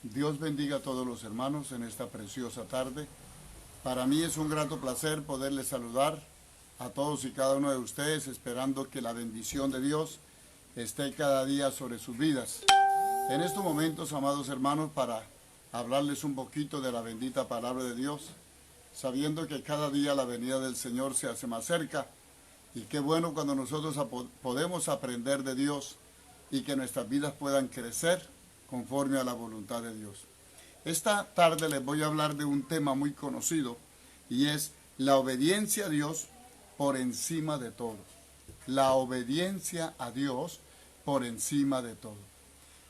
Dios bendiga a todos los hermanos en esta preciosa tarde. Para mí es un grato placer poderles saludar a todos y cada uno de ustedes, esperando que la bendición de Dios esté cada día sobre sus vidas. En estos momentos, amados hermanos, para hablarles un poquito de la bendita palabra de Dios, sabiendo que cada día la venida del Señor se hace más cerca, y qué bueno cuando nosotros podemos aprender de Dios y que nuestras vidas puedan crecer conforme a la voluntad de Dios. Esta tarde les voy a hablar de un tema muy conocido y es la obediencia a Dios por encima de todo. La obediencia a Dios por encima de todo.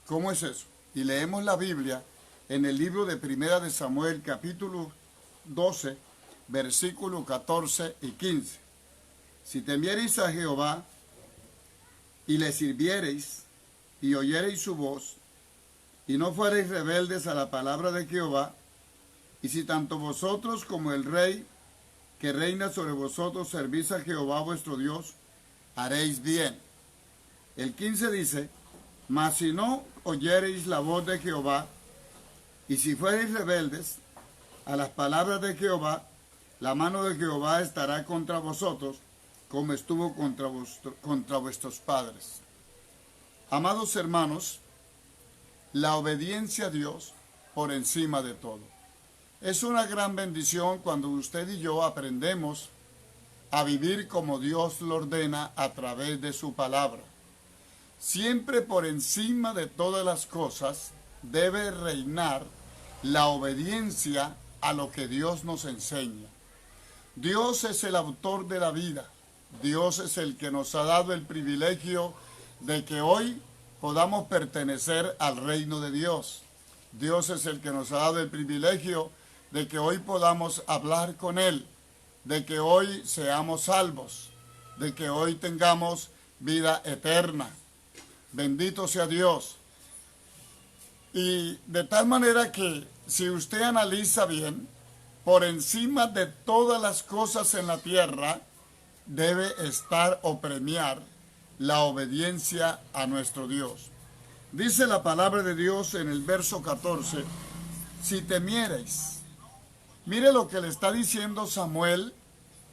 ¿Cómo es eso? Y leemos la Biblia en el libro de Primera de Samuel, capítulo 12, versículos 14 y 15. Si temiereis a Jehová y le sirviereis y oyereis su voz, y no fuereis rebeldes a la palabra de Jehová, y si tanto vosotros como el rey que reina sobre vosotros servís a Jehová vuestro Dios, haréis bien. El 15 dice, mas si no oyereis la voz de Jehová, y si fuereis rebeldes a las palabras de Jehová, la mano de Jehová estará contra vosotros, como estuvo contra vuestros padres. Amados hermanos, la obediencia a Dios por encima de todo. Es una gran bendición cuando usted y yo aprendemos a vivir como Dios lo ordena a través de su palabra. Siempre por encima de todas las cosas debe reinar la obediencia a lo que Dios nos enseña. Dios es el autor de la vida. Dios es el que nos ha dado el privilegio de que hoy podamos pertenecer al reino de Dios. Dios es el que nos ha dado el privilegio de que hoy podamos hablar con Él, de que hoy seamos salvos, de que hoy tengamos vida eterna. Bendito sea Dios. Y de tal manera que si usted analiza bien, por encima de todas las cosas en la tierra, debe estar o premiar la obediencia a nuestro Dios. Dice la palabra de Dios en el verso 14, si temiereis. Mire lo que le está diciendo Samuel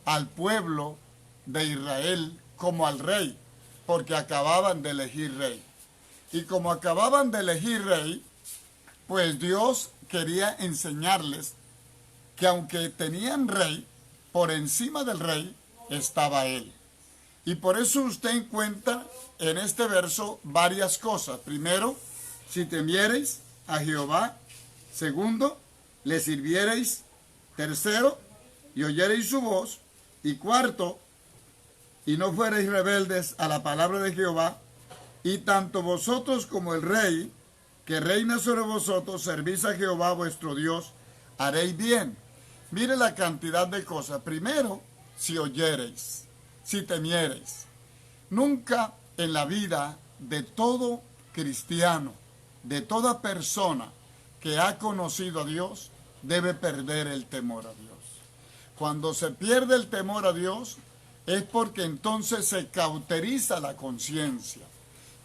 al pueblo de Israel como al rey, porque acababan de elegir rey. Y como acababan de elegir rey, pues Dios quería enseñarles que aunque tenían rey, por encima del rey estaba Él. Y por eso usted encuentra en este verso varias cosas. Primero, si temiereis a Jehová. Segundo, le sirviereis. Tercero, y oyereis su voz. Y cuarto, y no fuereis rebeldes a la palabra de Jehová. Y tanto vosotros como el rey que reina sobre vosotros servís a Jehová vuestro Dios, haréis bien. Mire la cantidad de cosas. Primero, si oyereis, si temiereis. Nunca en la vida de todo cristiano, de toda persona que ha conocido a Dios, debe perder el temor a Dios. Cuando se pierde el temor a Dios, es porque entonces se cauteriza la conciencia.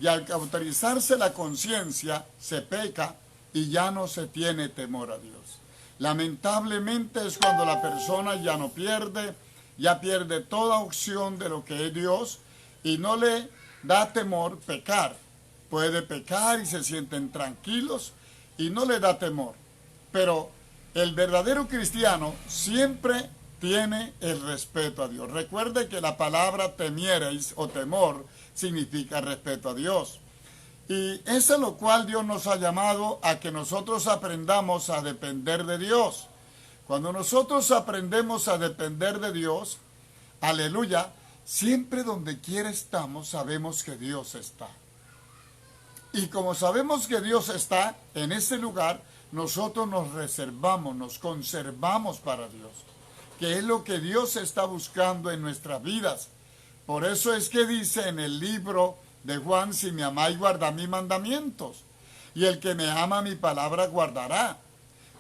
Y al cauterizarse la conciencia, se peca y ya no se tiene temor a Dios. Lamentablemente es cuando la persona ya pierde toda opción de lo que es Dios y no le da temor pecar. Puede pecar y se sienten tranquilos y no le da temor. Pero el verdadero cristiano siempre tiene el respeto a Dios. Recuerde que la palabra temiereis o temor significa respeto a Dios. Y es a lo cual Dios nos ha llamado a que nosotros aprendamos a depender de Dios. Cuando nosotros aprendemos a depender de Dios, aleluya, siempre donde quiera estamos, sabemos que Dios está. Y como sabemos que Dios está en ese lugar, nosotros nos reservamos, nos conservamos para Dios, que es lo que Dios está buscando en nuestras vidas. Por eso es que dice en el libro de Juan, si me amáis, guardad mis mandamientos, y el que me ama mi palabra guardará.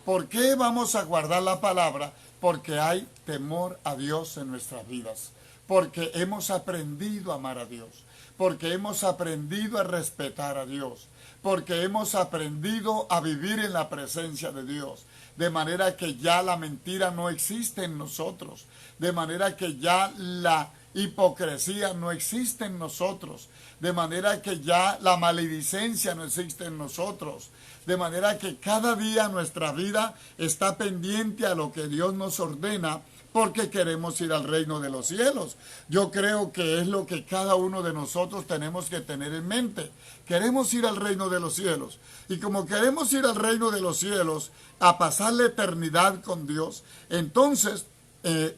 ¿Por qué vamos a guardar la palabra? Porque hay temor a Dios en nuestras vidas, porque hemos aprendido a amar a Dios, porque hemos aprendido a respetar a Dios, porque hemos aprendido a vivir en la presencia de Dios, de manera que ya la mentira no existe en nosotros, de manera que ya la hipocresía no existe en nosotros, de manera que ya la maledicencia no existe en nosotros, de manera que cada día nuestra vida está pendiente a lo que Dios nos ordena, porque queremos ir al reino de los cielos. Yo creo que es lo que cada uno de nosotros tenemos que tener en mente. Queremos ir al reino de los cielos. Y como queremos ir al reino de los cielos a pasar la eternidad con Dios, entonces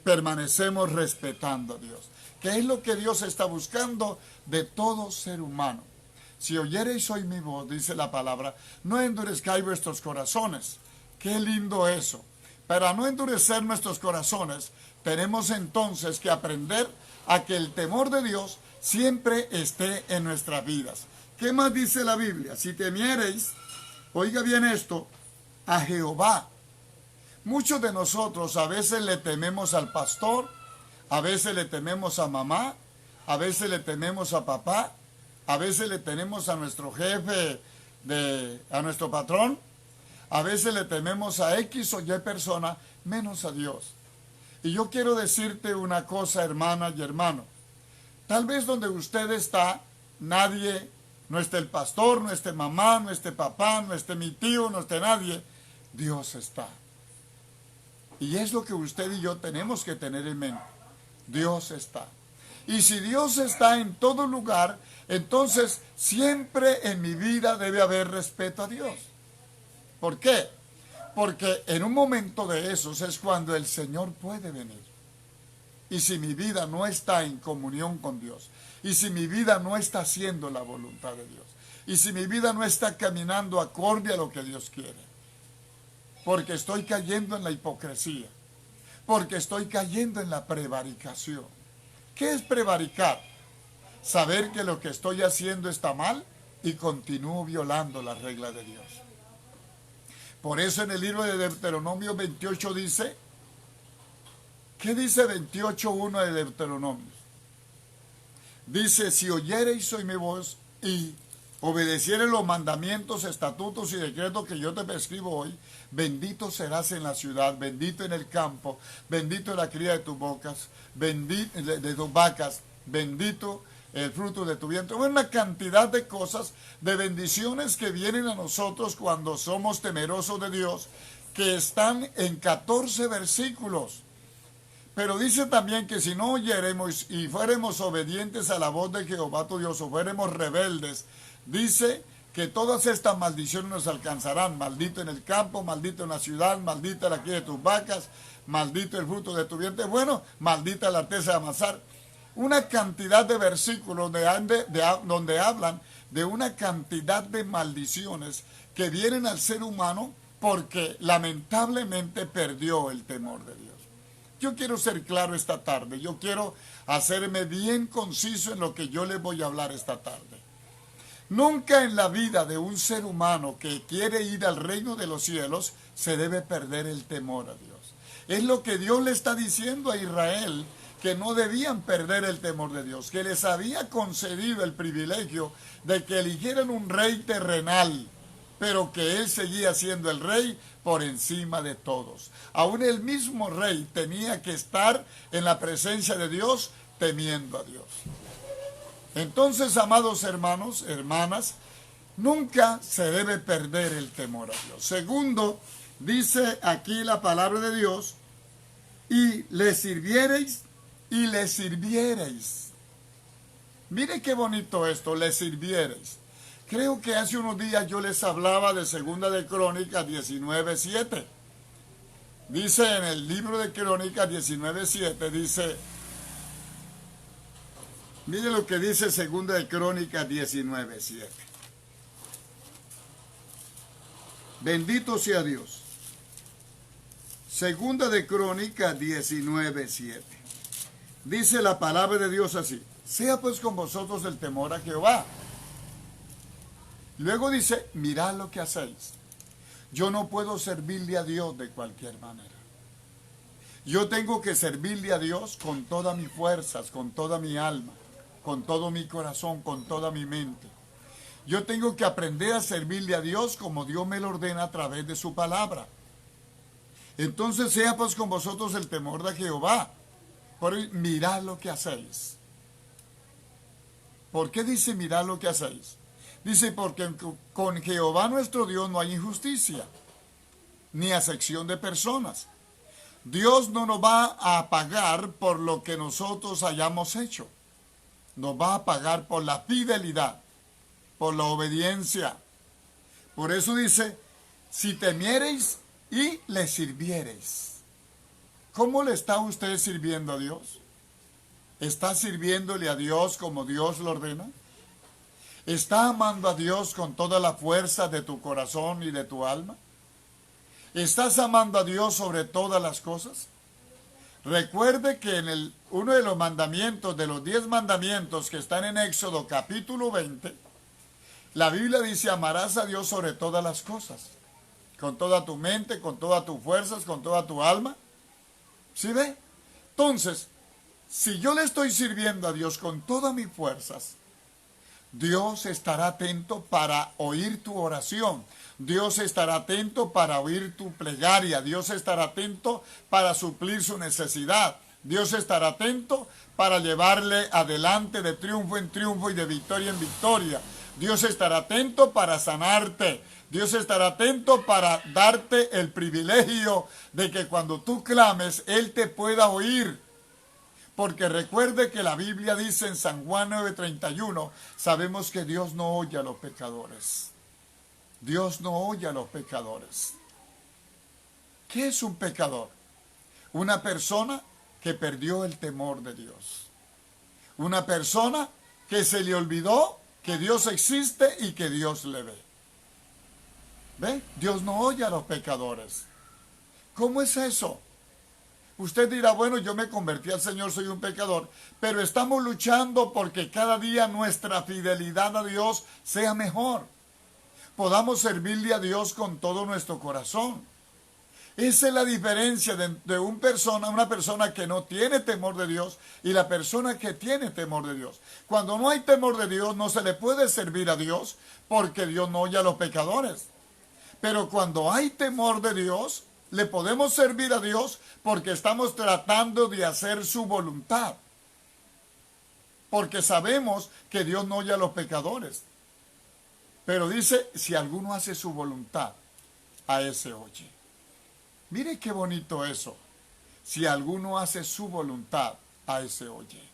permanecemos respetando a Dios. ¿Qué es lo que Dios está buscando de todo ser humano? Si oyereis hoy mi voz, dice la palabra, no endurezcáis vuestros corazones. Qué lindo eso. Para no endurecer nuestros corazones, tenemos entonces que aprender a que el temor de Dios siempre esté en nuestras vidas. ¿Qué más dice la Biblia? Si temiereis, oiga bien esto, a Jehová. Muchos de nosotros a veces le tememos al pastor, a veces le tememos a mamá, a veces le tememos a papá, a veces le tememos a nuestro jefe, a nuestro patrón, a veces le tememos a X o Y persona, menos a Dios. Y yo quiero decirte una cosa, hermana y hermano. Tal vez donde usted está, nadie, no esté el pastor, no esté mamá, no esté papá, no esté mi tío, no esté nadie. Dios está. Y es lo que usted y yo tenemos que tener en mente. Dios está. Y si Dios está en todo lugar, entonces siempre en mi vida debe haber respeto a Dios. ¿Por qué? Porque en un momento de esos es cuando el Señor puede venir. Y si mi vida no está en comunión con Dios, y si mi vida no está haciendo la voluntad de Dios, y si mi vida no está caminando acorde a lo que Dios quiere, porque estoy cayendo en la hipocresía, porque estoy cayendo en la prevaricación. ¿Qué es prevaricar? Saber que lo que estoy haciendo está mal y continúo violando las reglas de Dios. Por eso en el libro de Deuteronomio 28 dice, ¿qué dice 28:1 de Deuteronomio? Dice, si oyereis hoy mi voz y obedeciereis los mandamientos, estatutos y decretos que yo te prescribo hoy, bendito serás en la ciudad, bendito en el campo, bendito en la cría de tus bocas, bendito de tus vacas, bendito el fruto de tu vientre. Una cantidad de cosas, de bendiciones que vienen a nosotros cuando somos temerosos de Dios, que están en 14 versículos. Pero dice también que si no oyéremos y fuéramos obedientes a la voz de Jehová tu Dios, o fuéramos rebeldes, dice que todas estas maldiciones nos alcanzarán. Maldito en el campo, maldito en la ciudad, maldita la cría de tus vacas, maldito el fruto de tu vientre, bueno, maldita la arteza de amasar. Una cantidad de versículos donde hablan de una cantidad de maldiciones que vienen al ser humano porque lamentablemente perdió el temor de Dios. Yo quiero ser claro esta tarde, yo quiero hacerme bien conciso en lo que yo les voy a hablar esta tarde. Nunca en la vida de un ser humano que quiere ir al reino de los cielos se debe perder el temor a Dios. Es lo que Dios le está diciendo a Israel, que no debían perder el temor de Dios, que les había concedido el privilegio de que eligieran un rey terrenal, pero que él seguía siendo el rey por encima de todos. Aún el mismo rey tenía que estar en la presencia de Dios temiendo a Dios. Entonces, amados hermanos, hermanas, nunca se debe perder el temor a Dios. Segundo, dice aquí la palabra de Dios, y le sirviereis y le sirviereis. Mire qué bonito esto, le sirviereis. Creo que hace unos días yo les hablaba de Segunda de Crónicas 19:7. Dice en el libro de Crónicas 19:7, dice, mire lo que dice Segunda de Crónicas 19:7. Bendito sea Dios. Segunda de Crónicas 19:7. Dice la palabra de Dios así: sea pues con vosotros el temor a Jehová. Luego dice, mirad lo que hacéis. Yo no puedo servirle a Dios de cualquier manera. Yo tengo que servirle a Dios con todas mis fuerzas, con toda mi alma, con todo mi corazón, con toda mi mente. Yo tengo que aprender a servirle a Dios como Dios me lo ordena a través de su palabra. Entonces sea pues con vosotros el temor de Jehová. Mirad lo que hacéis. ¿Por qué dice mirad lo que hacéis? Dice porque con Jehová nuestro Dios no hay injusticia, ni acepción de personas. Dios no nos va a pagar por lo que nosotros hayamos hecho. Nos va a pagar por la fidelidad, por la obediencia. Por eso dice, si temiereis y le sirviereis. ¿Cómo le está usted sirviendo a Dios? ¿Está sirviéndole a Dios como Dios lo ordena? ¿Está amando a Dios con toda la fuerza de tu corazón y de tu alma? ¿Estás amando a Dios sobre todas las cosas? Recuerde que en uno de los mandamientos, de los 10 mandamientos que están en Éxodo capítulo 20, la Biblia dice, amarás a Dios sobre todas las cosas, con toda tu mente, con todas tus fuerzas, con toda tu alma. ¿Sí ve? Entonces, si yo le estoy sirviendo a Dios con todas mis fuerzas, Dios estará atento para oír tu oración. Dios estará atento para oír tu plegaria. Dios estará atento para suplir su necesidad. Dios estará atento para llevarle adelante de triunfo en triunfo y de victoria en victoria. Dios estará atento para sanarte. Dios estará atento para darte el privilegio de que cuando tú clames, Él te pueda oír. Porque recuerde que la Biblia dice en San Juan 9:31, sabemos que Dios no oye a los pecadores. Dios no oye a los pecadores. ¿Qué es un pecador? Una persona que perdió el temor de Dios. Una persona que se le olvidó que Dios existe y que Dios le ve. ¿Ve? Dios no oye a los pecadores. ¿Cómo es eso? Usted dirá, bueno, yo me convertí al Señor, soy un pecador, pero estamos luchando porque cada día nuestra fidelidad a Dios sea mejor. Podamos servirle a Dios con todo nuestro corazón. Esa es la diferencia de una persona que no tiene temor de Dios y la persona que tiene temor de Dios. Cuando no hay temor de Dios, no se le puede servir a Dios porque Dios no oye a los pecadores. Pero cuando hay temor de Dios, le podemos servir a Dios porque estamos tratando de hacer su voluntad. Porque sabemos que Dios no oye a los pecadores. Pero dice, si alguno hace su voluntad, a ese oye. Mire qué bonito eso. Si alguno hace su voluntad, a ese oye.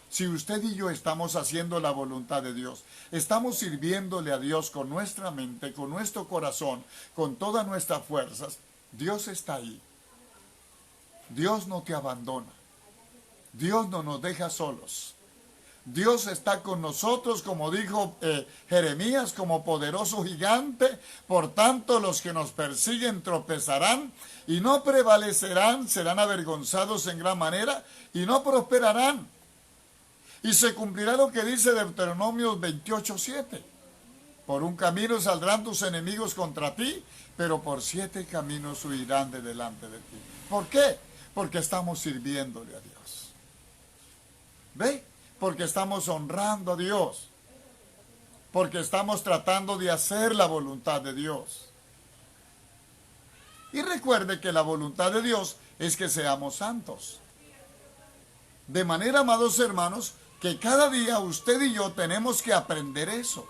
Si usted y yo estamos haciendo la voluntad de Dios, estamos sirviéndole a Dios con nuestra mente, con nuestro corazón, con todas nuestras fuerzas, Dios está ahí. Dios no te abandona. Dios no nos deja solos. Dios está con nosotros, como dijo Jeremías, como poderoso gigante. Por tanto, los que nos persiguen tropezarán y no prevalecerán, serán avergonzados en gran manera y no prosperarán. Y se cumplirá lo que dice Deuteronomio 28:7. Por un camino saldrán tus enemigos contra ti, pero por 7 caminos huirán de delante de ti. ¿Por qué? Porque estamos sirviéndole a Dios. ¿Ve? Porque estamos honrando a Dios. Porque estamos tratando de hacer la voluntad de Dios. Y recuerde que la voluntad de Dios es que seamos santos. De manera, amados hermanos, que cada día usted y yo tenemos que aprender eso.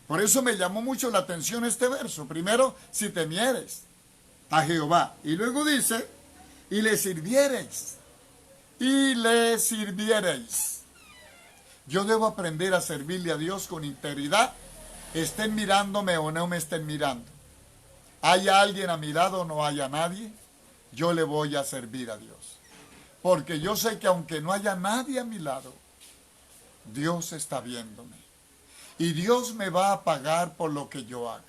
Por eso me llamó mucho la atención este verso. Primero, si temieres a Jehová. Y luego dice, y le sirviereis. Y le sirviereis. Yo debo aprender a servirle a Dios con integridad. Estén mirándome o no me estén mirando. ¿Haya alguien a mi lado o no haya nadie? Yo le voy a servir a Dios. Porque yo sé que aunque no haya nadie a mi lado, Dios está viéndome. Y Dios me va a pagar por lo que yo haga.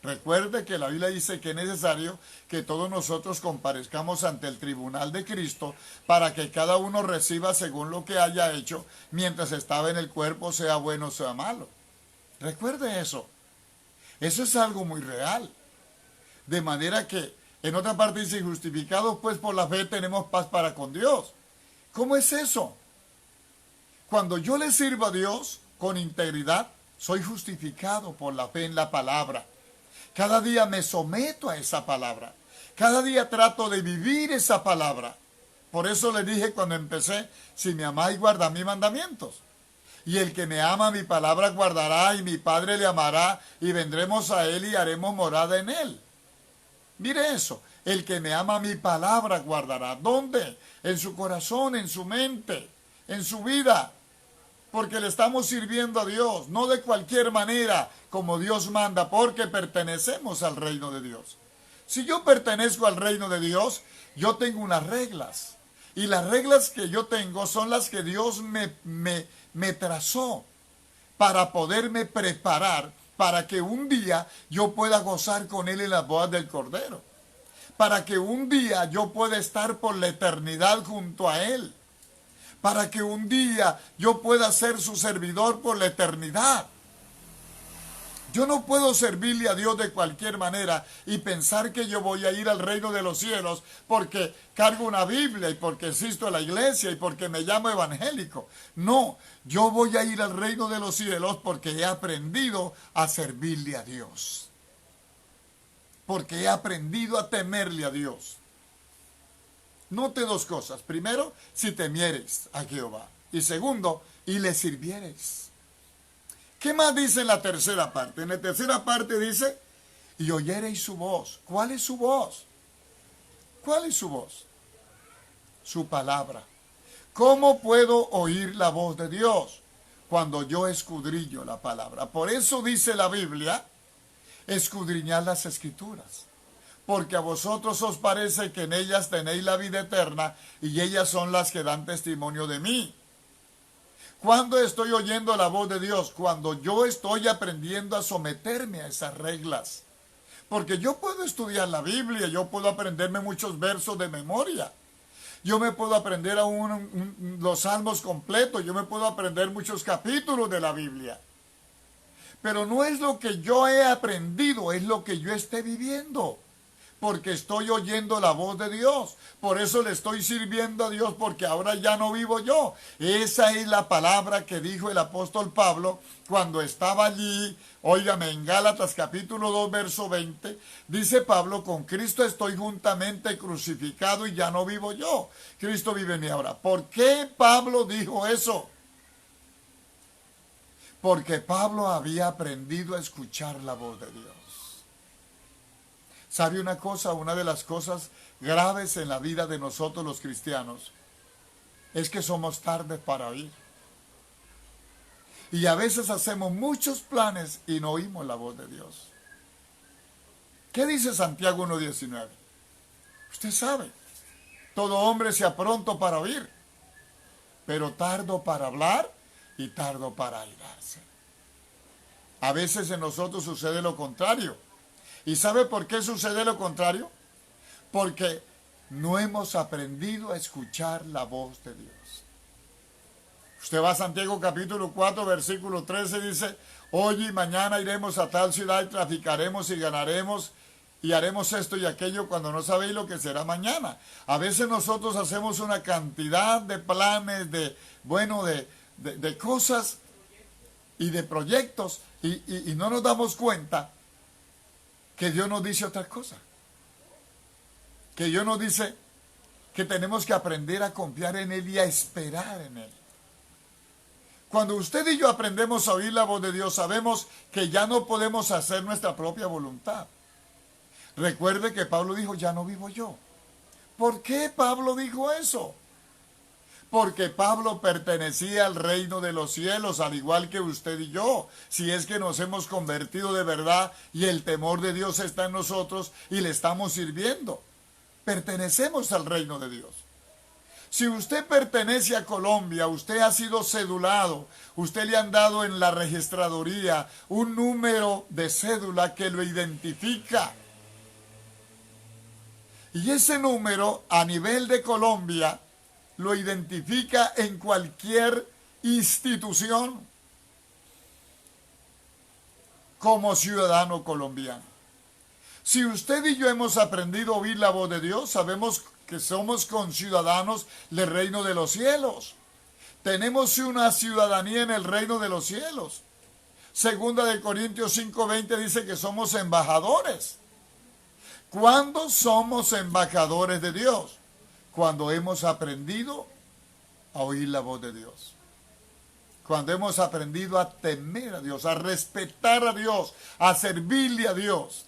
Recuerde que la Biblia dice que es necesario que todos nosotros comparezcamos ante el tribunal de Cristo para que cada uno reciba según lo que haya hecho mientras estaba en el cuerpo, sea bueno o sea malo. Recuerde eso. Eso es algo muy real. De manera que en otra parte dice, justificados pues por la fe tenemos paz para con Dios. ¿Cómo es eso? Cuando yo le sirvo a Dios con integridad, soy justificado por la fe en la palabra. Cada día me someto a esa palabra. Cada día trato de vivir esa palabra. Por eso le dije cuando empecé, si me amáis, guardad mis mandamientos. Y el que me ama, mi palabra guardará, y mi Padre le amará, y vendremos a él y haremos morada en él. Mire eso, el que me ama, mi palabra guardará. ¿Dónde? En su corazón, en su mente, en su vida. Porque le estamos sirviendo a Dios, no de cualquier manera, como Dios manda, porque pertenecemos al reino de Dios. Si yo pertenezco al reino de Dios, yo tengo unas reglas. Y las reglas que yo tengo son las que Dios me trazó para poderme preparar para que un día yo pueda gozar con Él en las bodas del Cordero. Para que un día yo pueda estar por la eternidad junto a Él. Para que un día yo pueda ser su servidor por la eternidad. Yo no puedo servirle a Dios de cualquier manera y pensar que yo voy a ir al reino de los cielos porque cargo una Biblia y porque asisto a la iglesia y porque me llamo evangélico. No, yo voy a ir al reino de los cielos porque he aprendido a servirle a Dios. Porque he aprendido a temerle a Dios. Note dos cosas. Primero, si temieres a Jehová. Y segundo, y le sirvieres. ¿Qué más dice en la tercera parte? En la tercera parte dice, y oyereis su voz. ¿Cuál es su voz? ¿Cuál es su voz? Su palabra. ¿Cómo puedo oír la voz de Dios? Cuando yo escudriño la palabra. Por eso dice la Biblia, escudriñad las Escrituras. Porque a vosotros os parece que en ellas tenéis la vida eterna y ellas son las que dan testimonio de mí. ¿Cuándo estoy oyendo la voz de Dios? Cuando yo estoy aprendiendo a someterme a esas reglas. Porque yo puedo estudiar la Biblia, yo puedo aprenderme muchos versos de memoria. Yo me puedo aprender los salmos completos, yo me puedo aprender muchos capítulos de la Biblia. Pero no es lo que yo he aprendido, es lo que yo esté viviendo. Porque estoy oyendo la voz de Dios. Por eso le estoy sirviendo a Dios, porque ahora ya no vivo yo. Esa es la palabra que dijo el apóstol Pablo cuando estaba allí. Óigame, en Gálatas capítulo 2, verso 20, dice Pablo, con Cristo estoy juntamente crucificado y ya no vivo yo. Cristo vive en mí ahora. ¿Por qué Pablo dijo eso? Porque Pablo había aprendido a escuchar la voz de Dios. ¿Sabe una cosa? Una de las cosas graves en la vida de nosotros los cristianos es que somos tardes para oír. Y a veces hacemos muchos planes y no oímos la voz de Dios. ¿Qué dice Santiago 1:19? Usted sabe, todo hombre sea pronto para oír, pero tardo para hablar y tardo para airarse. A veces en nosotros sucede lo contrario. ¿Y sabe por qué sucede lo contrario? Porque no hemos aprendido a escuchar la voz de Dios. Usted va a Santiago capítulo 4, versículo 13, dice, hoy y mañana iremos a tal ciudad y traficaremos y ganaremos y haremos esto y aquello cuando no sabéis lo que será mañana. A veces nosotros hacemos una cantidad de planes, de cosas y de proyectos y no nos damos cuenta que Dios nos dice otra cosa. Que Dios nos dice que tenemos que aprender a confiar en Él y a esperar en Él. Cuando usted y yo aprendemos a oír la voz de Dios, sabemos que ya no podemos hacer nuestra propia voluntad. Recuerde que Pablo dijo, ya no vivo yo. ¿Por qué Pablo dijo eso? Porque Pablo pertenecía al reino de los cielos, al igual que usted y yo. Si es que nos hemos convertido de verdad y el temor de Dios está en nosotros y le estamos sirviendo. Pertenecemos al reino de Dios. Si usted pertenece a Colombia, usted ha sido cedulado, usted le han dado en la registraduría un número de cédula que lo identifica. Y ese número a nivel de Colombia lo identifica en cualquier institución como ciudadano colombiano. Si usted y yo hemos aprendido a oír la voz de Dios, sabemos que somos conciudadanos del reino de los cielos. tenemos una ciudadanía en el reino de los cielos. Segunda de Corintios 5:20 dice que somos embajadores. ¿Cuándo somos embajadores de Dios? Cuando hemos aprendido a oír la voz de Dios. Cuando hemos aprendido a temer a Dios, a respetar a Dios, a servirle a Dios.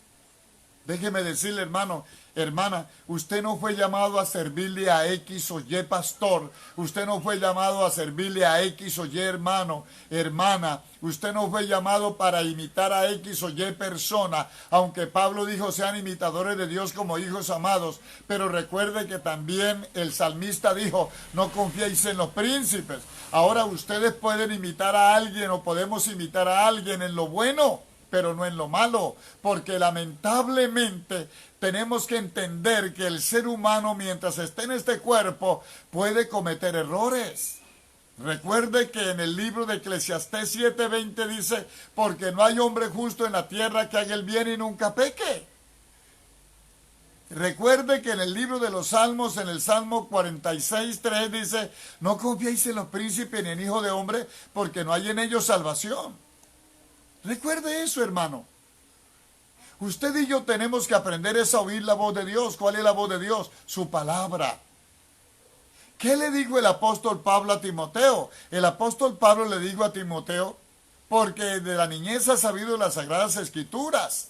Déjeme decirle, hermano, hermana, usted no fue llamado a servirle a X o Y pastor. Usted no fue llamado a servirle a X o Y hermano, hermana. Usted no fue llamado para imitar a X o Y persona. Aunque Pablo dijo, sean imitadores de Dios como hijos amados. Pero recuerde que también el salmista dijo, no confiéis en los príncipes. Ahora ustedes pueden imitar a alguien o podemos imitar a alguien en lo bueno, pero no en lo malo, porque lamentablemente tenemos que entender que el ser humano mientras esté en este cuerpo puede cometer errores. Recuerde que en el libro de Eclesiastés 7:20 dice, porque no hay hombre justo en la tierra que haga el bien y nunca peque. Recuerde que en el libro de los Salmos, en el Salmo 46:3 dice, no confiéis en los príncipes ni en hijos de hombre, porque no hay en ellos salvación. Recuerde eso, hermano. Usted y yo tenemos que aprender a oír la voz de Dios. ¿Cuál es la voz de Dios? Su palabra. ¿Qué le dijo el apóstol Pablo a Timoteo? El apóstol Pablo le dijo a Timoteo, porque de la niñez has sabido las sagradas escrituras,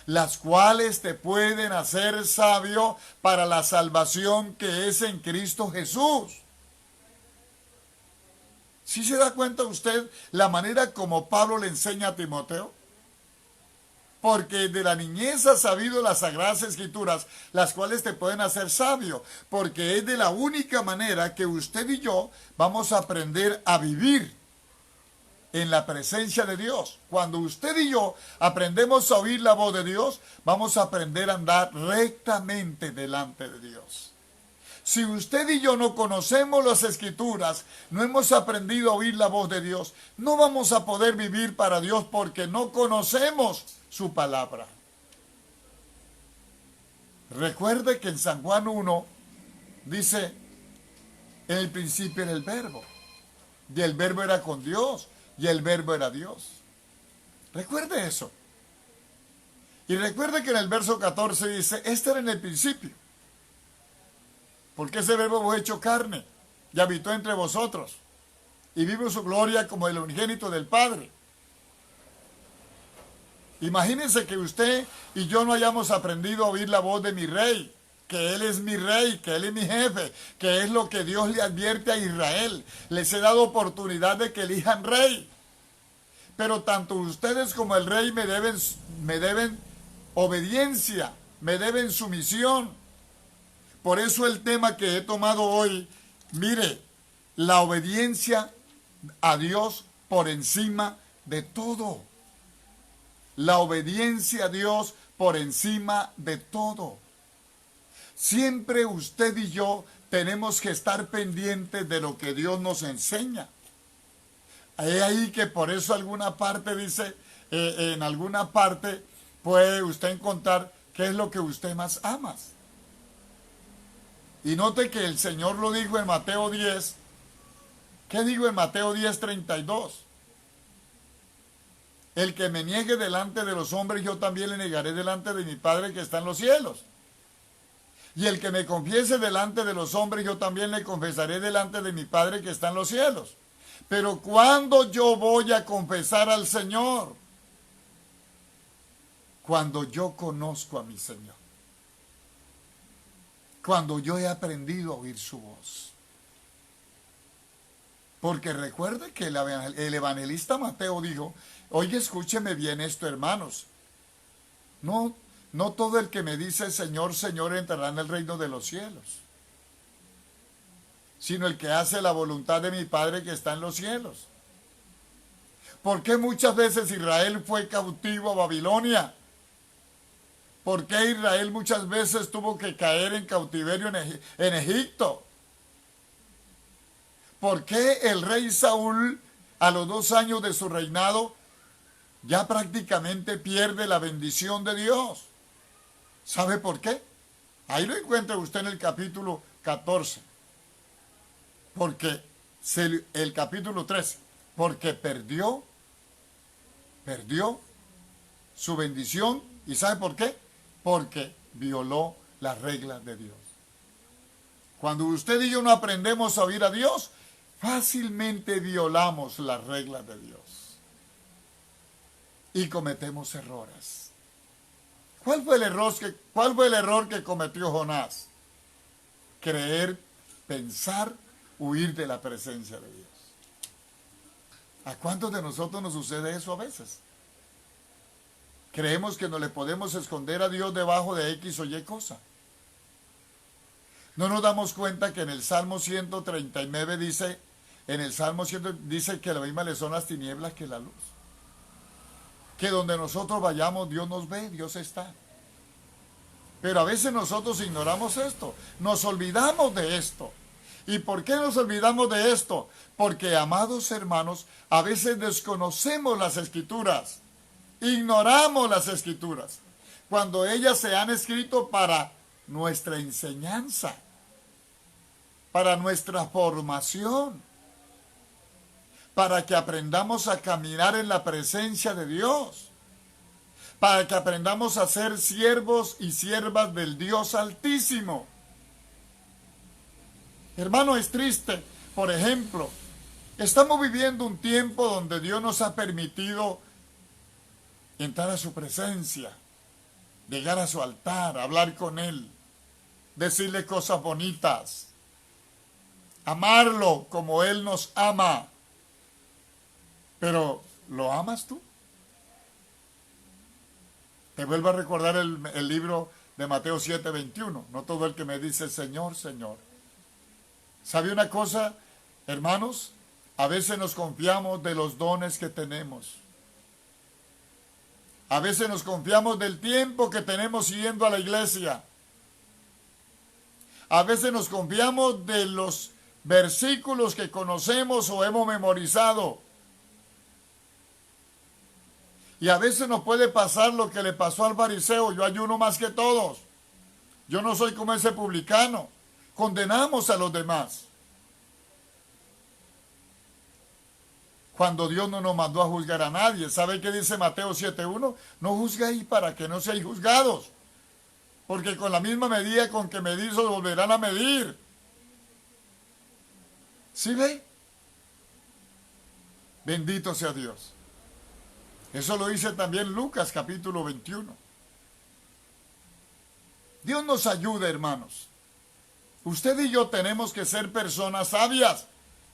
las cuales te pueden hacer sabio para la salvación que es en Cristo Jesús. ¿Sí se da cuenta usted la manera como Pablo le enseña a Timoteo? Porque de la niñez has sabido las sagradas escrituras, las cuales te pueden hacer sabio, porque es de la única manera que usted y yo vamos a aprender a vivir en la presencia de Dios. Cuando usted y yo aprendemos a oír la voz de Dios, vamos a aprender a andar rectamente delante de Dios. Si usted y yo no conocemos las escrituras, no hemos aprendido a oír la voz de Dios, no vamos a poder vivir para Dios porque no conocemos su palabra. Recuerde que en San Juan 1 dice, en el principio era el verbo, y el verbo era con Dios, y el verbo era Dios. Recuerde eso. Y recuerde que en el verso 14 dice, este era en el principio. Porque ese verbo fue hecho carne y habitó entre vosotros. Y vimos su gloria como el unigénito del Padre. Imagínense que usted y yo no hayamos aprendido a oír la voz de mi rey. Que Él es mi rey, que Él es mi jefe. Que es lo que Dios le advierte a Israel. Les he dado oportunidad de que elijan rey. Pero tanto ustedes como el rey me deben obediencia. Me deben sumisión. Por eso el tema que he tomado hoy, mire, la obediencia a Dios por encima de todo. La obediencia a Dios por encima de todo. Siempre usted y yo tenemos que estar pendientes de lo que Dios nos enseña. Hay ahí que por eso alguna parte dice, en alguna parte puede usted encontrar qué es lo que usted más ama. Y note que el Señor lo dijo en Mateo 10. ¿Qué digo en Mateo 10:32? El que me niegue delante de los hombres, yo también le negaré delante de mi Padre que está en los cielos. Y el que me confiese delante de los hombres, yo también le confesaré delante de mi Padre que está en los cielos. Pero ¿cuándo yo voy a confesar al Señor? Cuando yo conozco a mi Señor. Cuando yo he aprendido a oír su voz. Porque recuerde que el evangelista Mateo dijo, oye, escúcheme bien esto, hermanos. No todo el que me dice Señor, Señor entrará en el reino de los cielos, sino el que hace la voluntad de mi Padre que está en los cielos. ¿Por qué muchas veces Israel fue cautivo a Babilonia? ¿Por qué Israel muchas veces tuvo que caer en cautiverio en Egipto? ¿Por qué el rey Saúl, a los 2 años de su reinado, ya prácticamente pierde la bendición de Dios? ¿Sabe por qué? Ahí lo encuentra usted en el capítulo 14. Porque el capítulo 13, porque perdió su bendición. ¿Y sabe por qué? Porque violó las reglas de Dios. Cuando usted y yo no aprendemos a oír a Dios, fácilmente violamos las reglas de Dios y cometemos errores. ¿Cuál fue el error que cometió Jonás? Creer, pensar, huir de la presencia de Dios. ¿A cuántos de nosotros nos sucede eso a veces? Creemos que no le podemos esconder a Dios debajo de X o Y cosa. No nos damos cuenta que en el Salmo 139 dice, dice que la misma le son las tinieblas que la luz. Que donde nosotros vayamos, Dios nos ve, Dios está. Pero a veces nosotros ignoramos esto, nos olvidamos de esto. ¿Y por qué nos olvidamos de esto? Porque, amados hermanos, a veces desconocemos las Escrituras, ignoramos las Escrituras, cuando ellas se han escrito para nuestra enseñanza, para nuestra formación, para que aprendamos a caminar en la presencia de Dios, para que aprendamos a ser siervos y siervas del Dios Altísimo. Hermano, es triste, por ejemplo, estamos viviendo un tiempo donde Dios nos ha permitido entrar a su presencia, llegar a su altar, hablar con Él, decirle cosas bonitas, amarlo como Él nos ama. Pero, ¿lo amas tú? Te vuelvo a recordar el libro de Mateo 7:21. No todo el que me dice Señor, Señor. ¿Sabe una cosa, hermanos? A veces nos confiamos de los dones que tenemos. A veces nos confiamos del tiempo que tenemos yendo a la iglesia. A veces nos confiamos de los versículos que conocemos o hemos memorizado. Y a veces nos puede pasar lo que le pasó al fariseo. Yo ayuno más que todos. Yo no soy como ese publicano. Condenamos a los demás. Cuando Dios no nos mandó a juzgar a nadie. ¿Sabe qué dice Mateo 7:1? No juzguéis para que no seáis juzgados. Porque con la misma medida con que medís os volverán a medir. ¿Sí ve? Bendito sea Dios. Eso lo dice también Lucas capítulo 21. Dios nos ayude, hermanos. Usted y yo tenemos que ser personas sabias.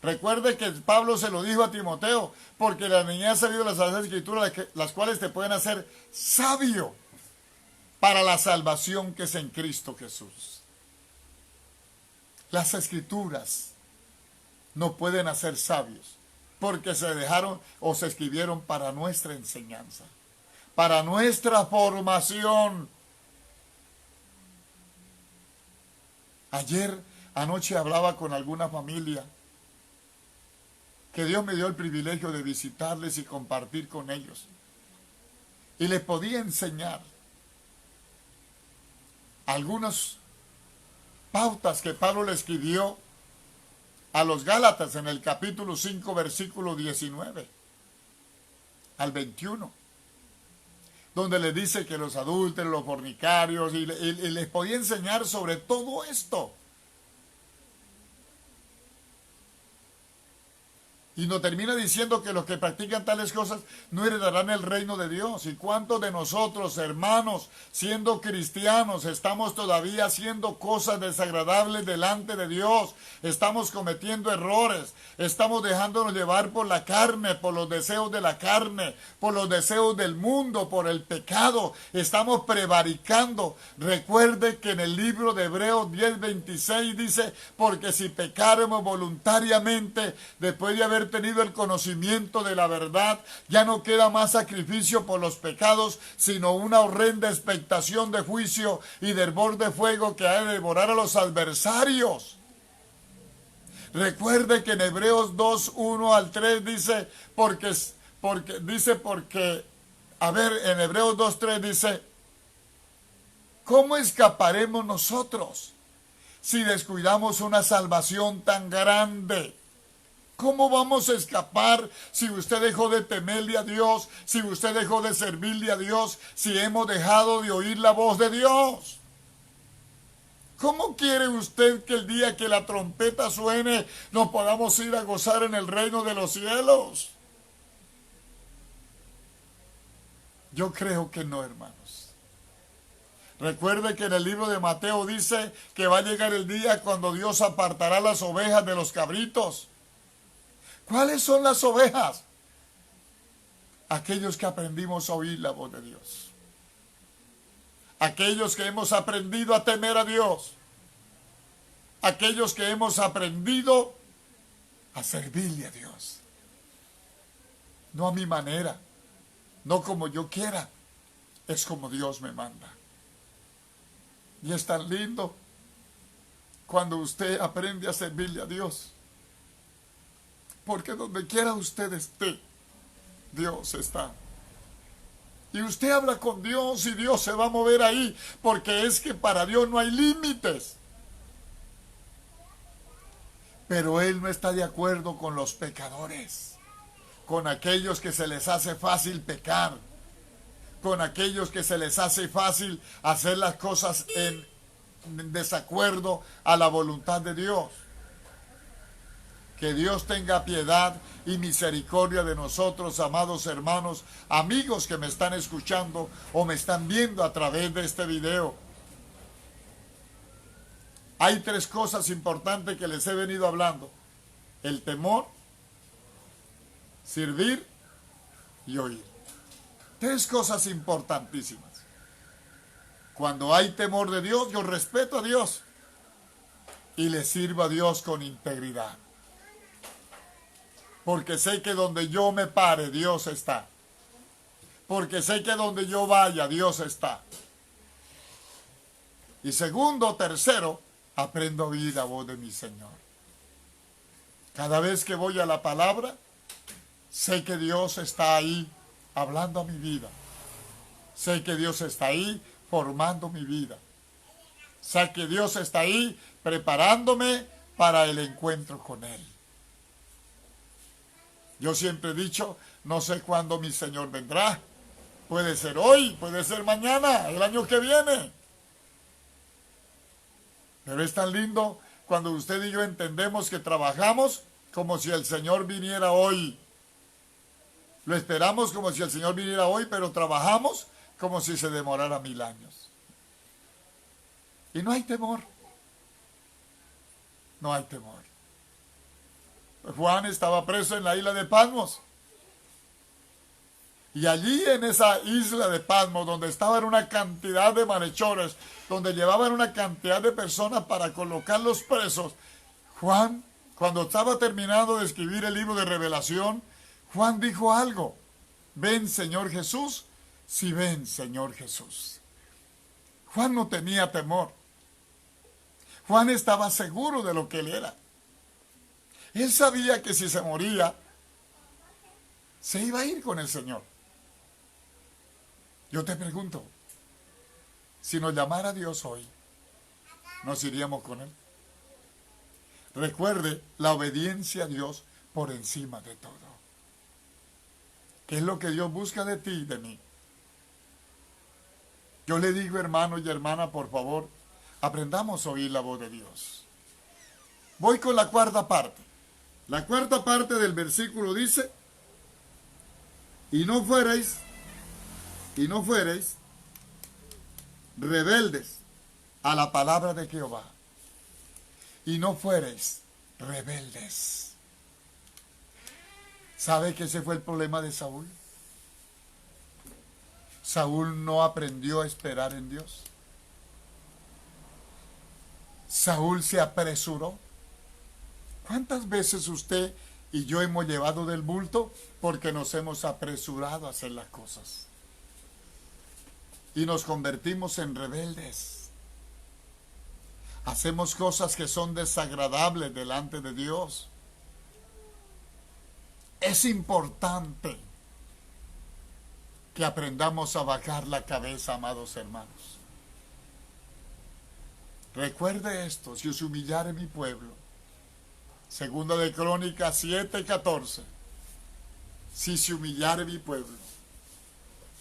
Recuerde que Pablo se lo dijo a Timoteo, porque la niñez ha sabido las Sagradas Escrituras, las cuales te pueden hacer sabio para la salvación que es en Cristo Jesús. Las Escrituras no pueden hacer sabios, porque se dejaron o se escribieron para nuestra enseñanza, para nuestra formación. Anoche hablaba con alguna familia que Dios me dio el privilegio de visitarles y compartir con ellos. Y les podía enseñar algunas pautas que Pablo le escribió a los Gálatas en el capítulo 5, versículo 19 al 21, donde le dice que los adúlteros, los fornicarios, y les podía enseñar sobre todo esto. Y nos termina diciendo que los que practican tales cosas no heredarán el reino de Dios. ¿Y cuántos de nosotros, hermanos, siendo cristianos, estamos todavía haciendo cosas desagradables delante de Dios? Estamos cometiendo errores. Estamos dejándonos llevar por la carne, por los deseos de la carne, por los deseos del mundo, por el pecado. Estamos prevaricando. Recuerde que en el libro de Hebreos 10:26 dice, porque si pecáramos voluntariamente, después de haber tenido el conocimiento de la verdad, ya no queda más sacrificio por los pecados, sino una horrenda expectación de juicio y de hervor de fuego que ha de devorar a los adversarios. Recuerde que en Hebreos 2:1 al 3 dice, en Hebreos 2:3 dice, ¿cómo escaparemos nosotros si descuidamos una salvación tan grande? ¿Cómo vamos a escapar si usted dejó de temerle a Dios, si usted dejó de servirle a Dios, si hemos dejado de oír la voz de Dios? ¿Cómo quiere usted que el día que la trompeta suene nos podamos ir a gozar en el reino de los cielos? Yo creo que no, hermanos. Recuerde que en el libro de Mateo dice que va a llegar el día cuando Dios apartará las ovejas de los cabritos. ¿Cuáles son las ovejas? Aquellos que aprendimos a oír la voz de Dios. Aquellos que hemos aprendido a temer a Dios. Aquellos que hemos aprendido a servirle a Dios. No a mi manera, no como yo quiera, es como Dios me manda. Y es tan lindo cuando usted aprende a servirle a Dios. Porque donde quiera usted esté, Dios está. Y usted habla con Dios y Dios se va a mover ahí, porque es que para Dios no hay límites. Pero Él no está de acuerdo con los pecadores, con aquellos que se les hace fácil pecar, con aquellos que se les hace fácil hacer las cosas en desacuerdo a la voluntad de Dios. Que Dios tenga piedad y misericordia de nosotros, amados hermanos, amigos que me están escuchando o me están viendo a través de este video. Hay 3 cosas importantes que les he venido hablando: el temor, servir y oír. 3 cosas importantísimas. Cuando hay temor de Dios, yo respeto a Dios y le sirvo a Dios con integridad. Porque sé que donde yo me pare, Dios está. Porque sé que donde yo vaya, Dios está. Y segundo, tercero, aprendo a oír la voz de mi Señor. Cada vez que voy a la palabra, sé que Dios está ahí hablando a mi vida. Sé que Dios está ahí formando mi vida. Sé que Dios está ahí preparándome para el encuentro con Él. Yo siempre he dicho, no sé cuándo mi Señor vendrá. Puede ser hoy, puede ser mañana, el año que viene. Pero es tan lindo cuando usted y yo entendemos que trabajamos como si el Señor viniera hoy. Lo esperamos como si el Señor viniera hoy, pero trabajamos como si se demorara 1000 años. Y no hay temor. No hay temor. Juan estaba preso en la isla de Patmos. Y allí en esa isla de Patmos, donde estaban una cantidad de malhechores, donde llevaban una cantidad de personas para colocarlos presos, Juan, cuando estaba terminando de escribir el libro de Revelación, Juan dijo algo: ven, Señor Jesús, sí, ven, Señor Jesús. Juan no tenía temor. Juan estaba seguro de lo que él era. Él sabía que si se moría, se iba a ir con el Señor. Yo te pregunto, si nos llamara Dios hoy, ¿nos iríamos con Él? Recuerde la obediencia a Dios por encima de todo. ¿Qué es lo que Dios busca de ti y de mí? Yo le digo, hermano y hermana, por favor, aprendamos a oír la voz de Dios. Voy con la 4ª parte. La 4ª parte del versículo dice: y no fuereis rebeldes a la palabra de Jehová. Y no fuereis rebeldes. ¿Sabe que ese fue el problema de Saúl? Saúl no aprendió a esperar en Dios. Saúl se apresuró. ¿Cuántas veces usted y yo hemos llevado del bulto porque nos hemos apresurado a hacer las cosas? Y nos convertimos en rebeldes. Hacemos cosas que son desagradables delante de Dios. Es importante que aprendamos a bajar la cabeza, amados hermanos. Recuerde esto: si os humillare mi pueblo, Segunda de Crónicas 7:14. Si se humillare mi pueblo,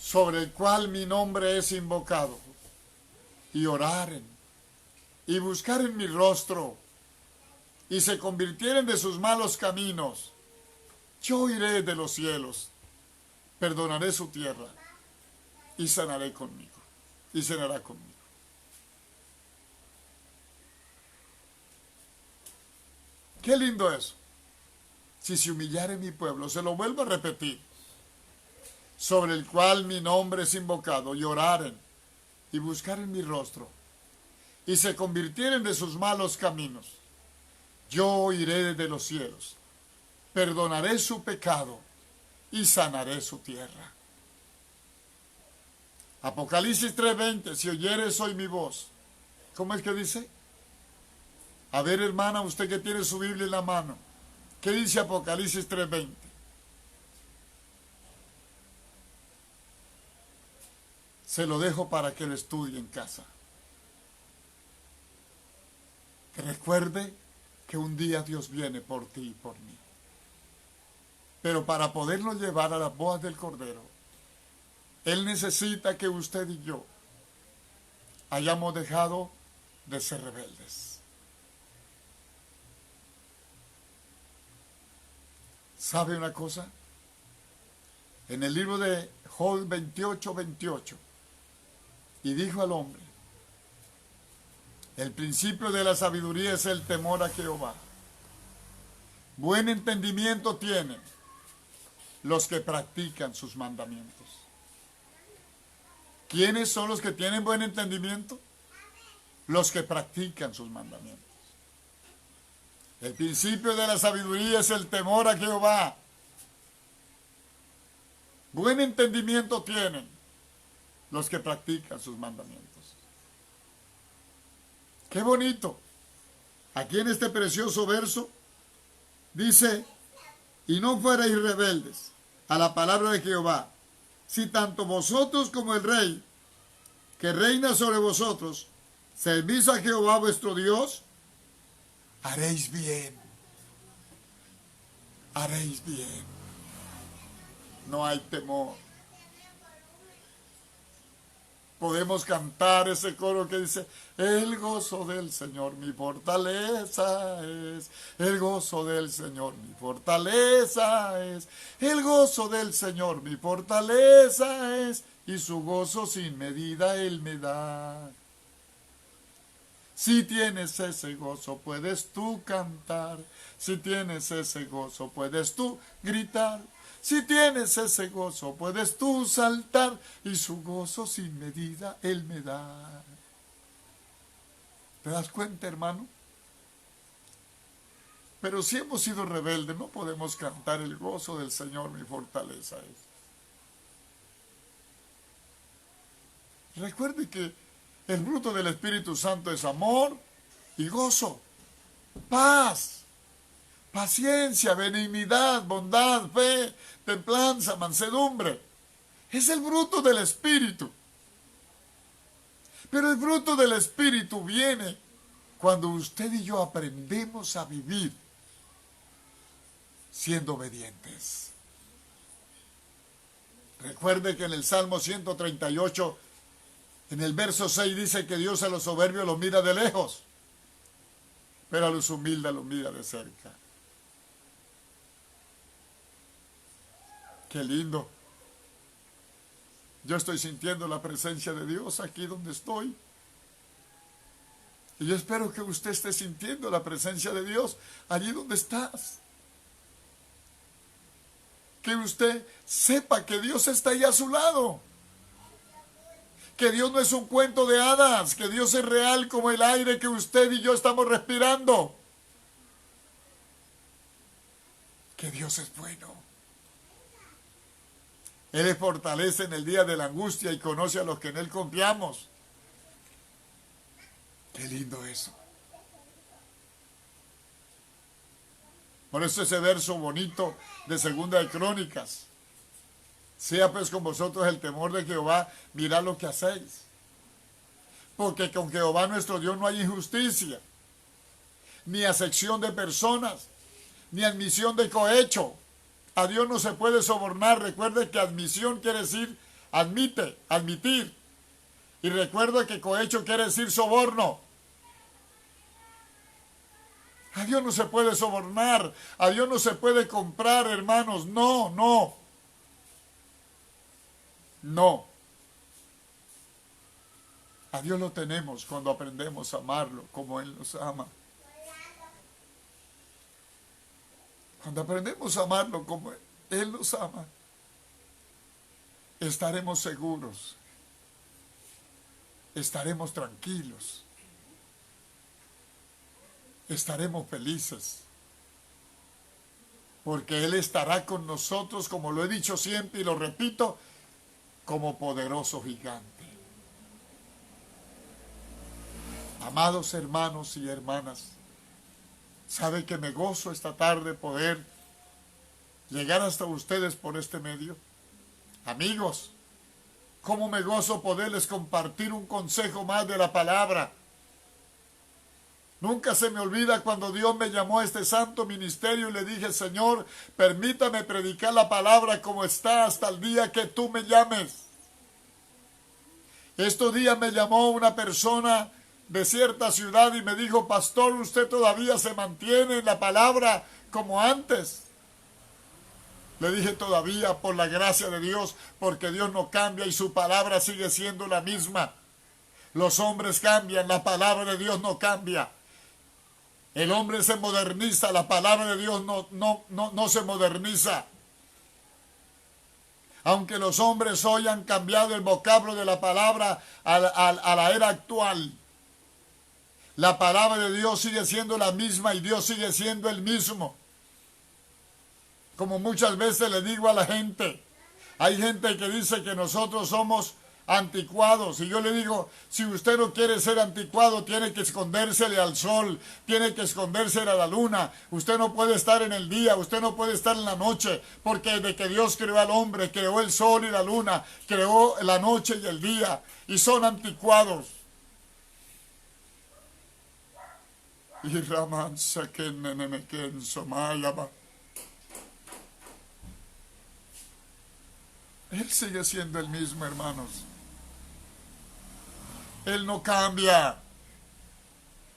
sobre el cual mi nombre es invocado, y oraren, y buscaren mi rostro, y se convirtieren de sus malos caminos, yo iré de los cielos, perdonaré su tierra, y sanaré conmigo, y cenará conmigo. Qué lindo eso. Si se humillare mi pueblo, se lo vuelvo a repetir, sobre el cual mi nombre es invocado, y oraren, y buscaren mi rostro, y se convirtieren de sus malos caminos, yo iré desde los cielos, perdonaré su pecado, y sanaré su tierra. Apocalipsis 3:20, si oyeres hoy mi voz. ¿Cómo es que dice? A ver, hermana, usted que tiene su Biblia en la mano, ¿qué dice Apocalipsis 3:20? Se lo dejo para que lo estudie en casa. Que recuerde que un día Dios viene por ti y por mí. Pero para poderlo llevar a las bodas del Cordero, Él necesita que usted y yo hayamos dejado de ser rebeldes. ¿Sabe una cosa? En el libro de Job 28:28, y dijo al hombre, el principio de la sabiduría es el temor a Jehová. Buen entendimiento tienen los que practican sus mandamientos. ¿Quiénes son los que tienen buen entendimiento? Los que practican sus mandamientos. El principio de la sabiduría es el temor a Jehová. Buen entendimiento tienen los que practican sus mandamientos. ¡Qué bonito! Aquí en este precioso verso dice, y no fuerais rebeldes a la palabra de Jehová, si tanto vosotros como el rey que reina sobre vosotros servís a Jehová vuestro Dios, haréis bien. Haréis bien. No hay temor. Podemos cantar ese coro que dice, el gozo del Señor mi fortaleza es, el gozo del Señor mi fortaleza es, el gozo del Señor mi fortaleza es, y su gozo sin medida Él me da. Si tienes ese gozo puedes tú cantar, si tienes ese gozo puedes tú gritar, si tienes ese gozo puedes tú saltar, y su gozo sin medida Él me da. ¿Te das cuenta, hermano? Pero si hemos sido rebeldes, no podemos cantar el gozo del Señor mi fortaleza es. Recuerde que el fruto del Espíritu Santo es amor y gozo, paz, paciencia, benignidad, bondad, fe, templanza, mansedumbre. Es el fruto del Espíritu. Pero el fruto del Espíritu viene cuando usted y yo aprendemos a vivir siendo obedientes. Recuerde que en el Salmo 138, en el verso 6 dice que Dios a los soberbios los mira de lejos, pero a los humildes los mira de cerca. Qué lindo. Yo estoy sintiendo la presencia de Dios aquí donde estoy. Y yo espero que usted esté sintiendo la presencia de Dios allí donde estás. Que usted sepa que Dios está ahí a su lado. Que Dios no es un cuento de hadas, que Dios es real como el aire que usted y yo estamos respirando. Que Dios es bueno. Él les fortalece en el día de la angustia y conoce a los que en Él confiamos. Qué lindo eso. Por eso ese verso bonito de Segunda de Crónicas. Sea pues con vosotros el temor de Jehová, mirad lo que hacéis. Porque con Jehová nuestro Dios no hay injusticia, ni acepción de personas, ni admisión de cohecho. A Dios no se puede sobornar. Recuerde que admisión quiere decir admite, admitir. Y recuerde que cohecho quiere decir soborno. A Dios no se puede sobornar. A Dios no se puede comprar, hermanos. No, no. No. A Dios lo tenemos cuando aprendemos a amarlo como Él nos ama. Cuando aprendemos a amarlo como Él nos ama, estaremos seguros, estaremos tranquilos, estaremos felices, porque Él estará con nosotros, como lo he dicho siempre y lo repito, como poderoso gigante. Amados hermanos y hermanas, ¿sabe que me gozo esta tarde poder llegar hasta ustedes por este medio? Amigos, ¿cómo me gozo poderles compartir un consejo más de la palabra? Nunca se me olvida cuando Dios me llamó a este santo ministerio y le dije, Señor, permítame predicar la palabra como está hasta el día que tú me llames. Estos días me llamó una persona de cierta ciudad y me dijo, pastor, usted todavía se mantiene en la palabra como antes. Le dije todavía, por la gracia de Dios, porque Dios no cambia y su palabra sigue siendo la misma. Los hombres cambian, la palabra de Dios no cambia. El hombre se moderniza, la palabra de Dios no se moderniza. Aunque los hombres hoy han cambiado el vocablo de la palabra a la era actual, la palabra de Dios sigue siendo la misma y Dios sigue siendo el mismo. Como muchas veces le digo a la gente, hay gente que dice que nosotros somos anticuados. Y yo le digo, si usted no quiere ser anticuado, tiene que escondérsele al sol, tiene que escondérsele a la luna. Usted no puede estar en el día, usted no puede estar en la noche, porque desde que Dios creó al hombre, creó el sol y la luna, creó la noche y el día, y son anticuados. Y Raman Saken Nenemeken Somayaba. Él sigue siendo el mismo, hermanos. Él no cambia.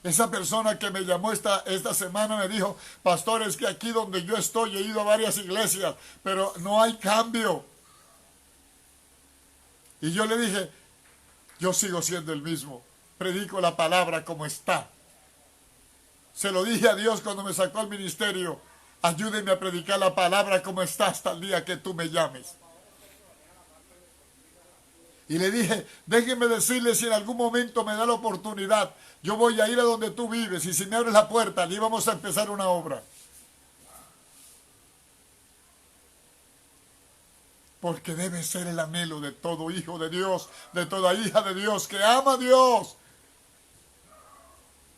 Esa persona que me llamó esta semana me dijo, pastor, es que aquí donde yo estoy he ido a varias iglesias, pero no hay cambio. Y yo le dije, yo sigo siendo el mismo. Predico la palabra como está. Se lo dije a Dios cuando me sacó al ministerio. Ayúdeme a predicar la palabra como está hasta el día que tú me llames. Y le dije, déjenme decirle si en algún momento me da la oportunidad, yo voy a ir a donde tú vives y si me abres la puerta, allí vamos a empezar una obra. Porque debe ser el anhelo de todo hijo de Dios, de toda hija de Dios, que ama a Dios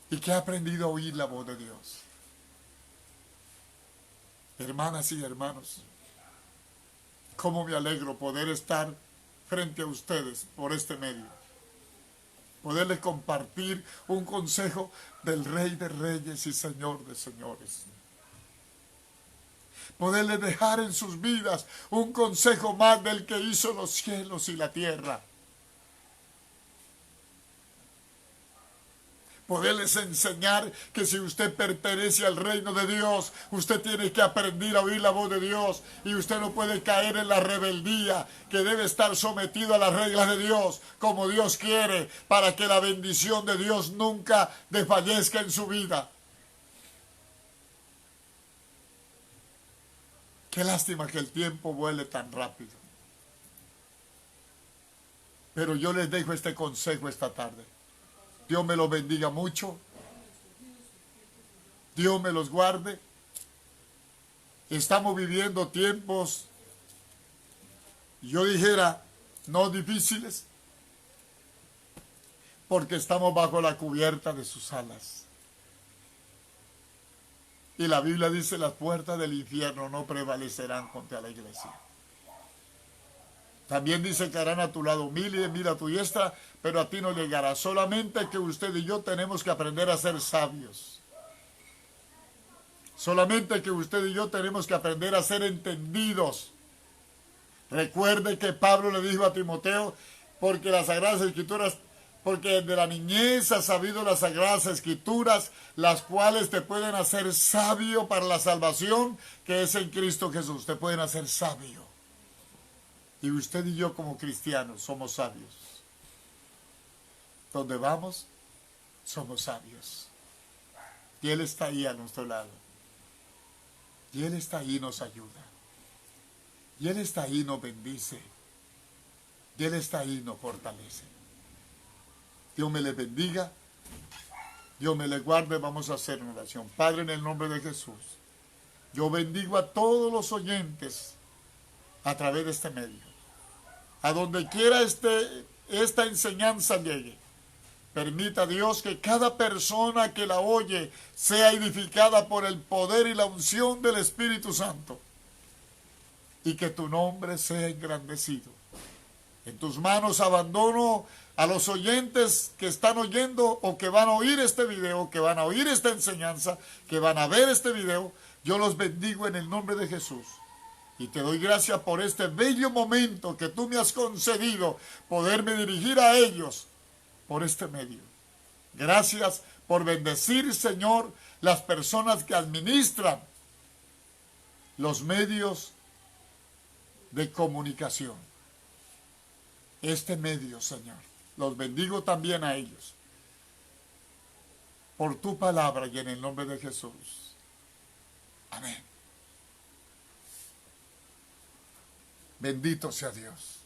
y que ha aprendido a oír la voz de Dios. Hermanas y hermanos, cómo me alegro poder estar frente a ustedes por este medio. Poderles compartir un consejo del Rey de Reyes y Señor de Señores. Poderles dejar en sus vidas un consejo más del que hizo los cielos y la tierra. Poderles enseñar que si usted pertenece al reino de Dios, usted tiene que aprender a oír la voz de Dios y usted no puede caer en la rebeldía, que debe estar sometido a las reglas de Dios como Dios quiere, para que la bendición de Dios nunca desfallezca en su vida. Qué lástima que el tiempo vuele tan rápido. Pero yo les dejo este consejo esta tarde. Dios me los bendiga mucho. Dios me los guarde. Estamos viviendo tiempos, yo dijera, no difíciles, porque estamos bajo la cubierta de sus alas. Y la Biblia dice, las puertas del infierno no prevalecerán contra la iglesia. También dice que harán a tu lado 1000 y 1000 a tu diestra, pero a ti no llegará. Solamente que usted y yo tenemos que aprender a ser sabios. Solamente que usted y yo tenemos que aprender a ser entendidos. Recuerde que Pablo le dijo a Timoteo, porque las Sagradas Escrituras, porque de la niñez has sabido las Sagradas Escrituras, las cuales te pueden hacer sabio para la salvación que es en Cristo Jesús. Te pueden hacer sabio. Y usted y yo como cristianos somos sabios. Donde vamos, somos sabios. Y Él está ahí a nuestro lado. Y Él está ahí y nos ayuda. Y Él está ahí y nos bendice. Y Él está ahí y nos fortalece. Dios me le bendiga. Dios me le guarde. Vamos a hacer una oración. Padre, en el nombre de Jesús, yo bendigo a todos los oyentes a través de este medio. A donde quiera esta enseñanza llegue. Permita Dios que cada persona que la oye sea edificada por el poder y la unción del Espíritu Santo. Y que tu nombre sea engrandecido. En tus manos abandono a los oyentes que están oyendo o que van a oír este video, que van a oír esta enseñanza, que van a ver este video. Yo los bendigo en el nombre de Jesús. Y te doy gracias por este bello momento que tú me has concedido, poderme dirigir a ellos por este medio. Gracias por bendecir, Señor, las personas que administran los medios de comunicación. Este medio, Señor, los bendigo también a ellos. Por tu palabra y en el nombre de Jesús. Amén. Bendito sea Dios.